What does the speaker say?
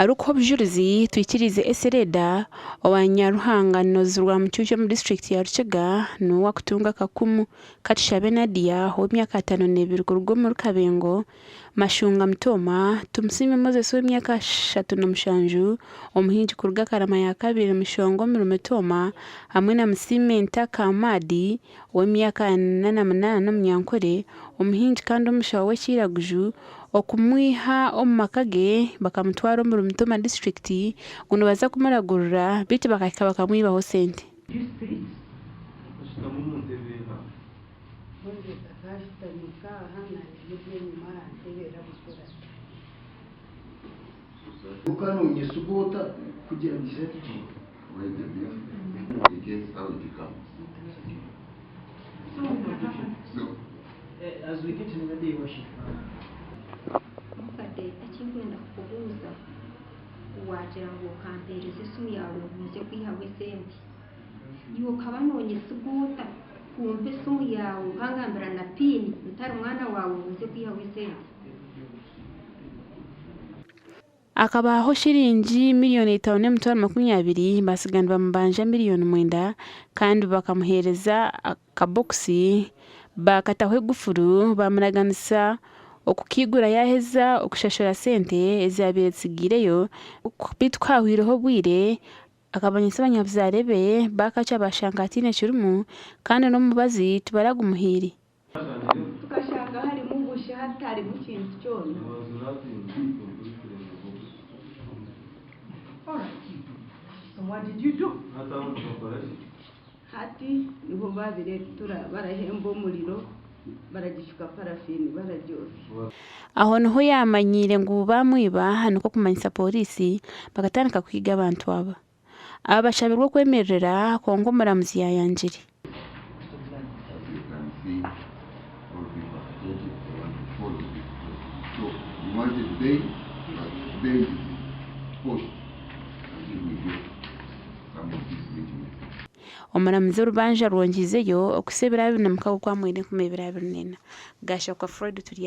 aruko obujulizi twikirize esereda owanyaruhanganozi rwa mucyucyo mu district ya Rukiga nuwa kutunga kakumu katishabe Nadia w'imyaka 52 ku rugo mu Kabengo Mashunga Mtoma tumusime Moses w'imyaka 37 omuhinji ku ruga Karama ya kabiri mishongo mu Mtoma hamwe na Musime Ntaka Amadi w'imyaka 88 Munyankore omuhinji kandi omushawo w'Kiraguju okumwiha omumakage bakamutwara mu Mtoma district guno baza kumuragurura biti bakahika bakamwibaho sente ukano nyesugota kugira gisete as we get in the day worship mukade akinkwenda kukubuza wagira ngo kampereze isumu yawe muze kwihawe sente yo kabanonye sugota kumpe isumu yawe ukangambira na pini utari umwana wawe muze kwihawe sente akabaho shiringi miliyoni 520 basigana bamubanja miliyoni 9 kandi bakamuhereza akaboxi bakatahwe gufuru bamuraganisa okukigura yaheza okushashura sente ezabiretsigireyo bitwahireho bwire akabanyisa abanyabuzarebe bakaca bashankatine kirumu kandi no mubazi tubaraga umuhiri tukashanga hari mubushe hatari mukintu cyone So what did you do? hati niho babiretura barahemba umuriro baragishuka parafini bararyose aho niho yamanyire ngo bamwiba hano ko kumanyisa polisi bagatandika kwiga abantu aba bashabirwa kwemerera kongo muramuzi yayanjiri omuramuzi w'urubanja rwongizeyo okusebera bina mukago kwa mwine kumebera binena gasha kwa Freud turi